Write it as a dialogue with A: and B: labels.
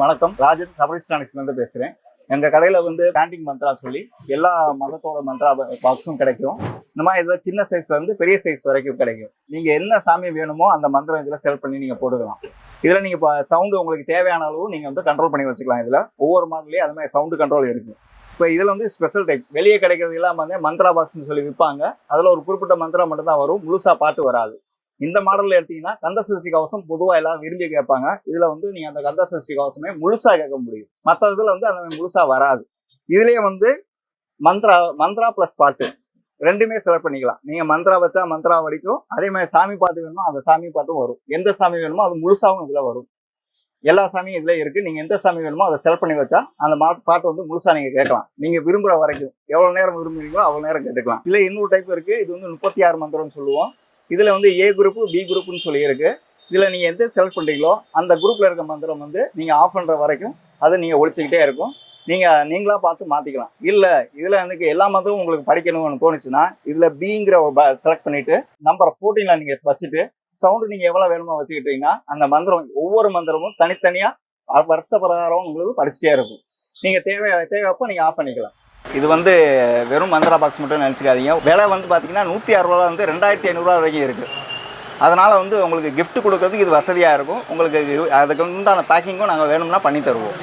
A: வணக்கம், ராஜன் சபரிஸ்டானிக்ஸ்லேருந்து பேசுகிறேன். எங்கள் கடையில் வந்து கேண்டிங் மந்த்ரா சொல்லி எல்லா மதத்தோட மந்த்ரா பாக்ஸும் கிடைக்கும். இந்த மாதிரி இதில் சின்ன சைஸ்லேருந்து பெரிய சைஸ் வரைக்கும் கிடைக்கும். நீங்கள் என்ன சாமி வேணுமோ அந்த மந்திரம் இதில் செலக்ட் பண்ணி நீங்கள் போட்டுக்கலாம். இதில் நீங்கள் இப்போ சவுண்டு உங்களுக்கு தேவையான அளவு நீங்கள் வந்து கண்ட்ரோல் பண்ணி வச்சுக்கலாம். இதில் ஒவ்வொரு மாடல்லையும் அது மாதிரி சவுண்டு கண்ட்ரோல் இருக்குது. இப்போ இதில் வந்து ஸ்பெஷல் டைப் வெளியே கிடைக்கிறது எல்லாம் வந்து மந்த்ரா பாக்ஸ்னு சொல்லி விற்பாங்க. அதில் ஒரு குறிப்பிட்ட மந்திரம் மட்டும் தான் வரும், முழுசாக பாட்டு வராது. இந்த மாடலில் எடுத்தீங்கன்னா கந்த சஷ்டி கவசம் பொதுவாக எல்லாம் விரும்பி கேட்பாங்க. இதில் வந்து நீங்கள் அந்த கந்த சஷ்டி கவசமே முழுசாக கேட்க முடியும். மற்ற இதில் வந்து அந்த முழுசாக வராது. இதுலேயே வந்து மந்த்ரா ப்ளஸ் பாட்டு ரெண்டுமே செலக்ட் பண்ணிக்கலாம். நீங்கள் மந்த்ரா வச்சா மந்த்ரா வரைக்கும், அதே மாதிரி சாமி பாட்டு வேணுமோ அந்த சாமி பாட்டும் வரும். எந்த சாமி வேணுமோ அது முழுசாகவும் இதில் வரும். எல்லா சாமியும் இதில் இருக்குது. நீங்கள் எந்த சாமி வேணுமோ அதை செலக்ட் பண்ணி வச்சா அந்த பாட்டு வந்து முழுசாக நீங்கள் கேட்கலாம். நீங்கள் விரும்புகிற வரைக்கும் எவ்வளோ நேரம் விரும்புறீங்களோ அவ்வளோ நேரம் கேட்டுக்கலாம். இல்லை இன்னொரு டைப் இருக்குது. இது வந்து 36 மந்திரம்னு சொல்லுவோம். இதில் வந்து ஏ குரூப்பு பி குரூப்புன்னு சொல்லியிருக்கு. இதில் நீங்கள் எந்த செலக்ட் பண்ணுறீங்களோ அந்த குரூப்பில் இருக்க மந்திரம் வந்து நீங்கள் ஆஃப் பண்ணுற வரைக்கும் அதை நீங்கள் ஒழிச்சிக்கிட்டே இருக்கும். நீங்களாக பார்த்து மாற்றிக்கலாம். இல்லை இதில் எனக்கு எல்லா மந்திரமும் உங்களுக்கு படிக்கணும்னு தோணுச்சுன்னா இதில் பிங்கிற செலக்ட் பண்ணிவிட்டு நம்பர் 14 நீங்கள் வச்சுட்டு சவுண்டு நீங்கள் எவ்வளோ வேணுமோ வச்சுக்கிட்டீங்கன்னா அந்த மந்திரம் ஒவ்வொரு மந்திரமும் தனித்தனியாக வருஷ பிரகாரம் உங்களுக்கு படிச்சுட்டே இருக்கும். நீங்கள் தேவையப்போ நீங்கள் ஆஃப் பண்ணிக்கலாம். இது வந்து வெறும் மந்திரா பாக்ஸ் மட்டும் நினச்சிக்காதீங்க. விலை வந்து பார்த்தீங்கன்னா 160 வந்து 2500 வரைக்கும் இருக்குது. அதனால் வந்து உங்களுக்கு கிஃப்ட் கொடுக்கறதுக்கு இது வசதியாக இருக்கும். உங்களுக்கு அதுக்கு உண்டான பேக்கிங்கும் நாங்கள் வேணும்னா பண்ணி தருவோம்.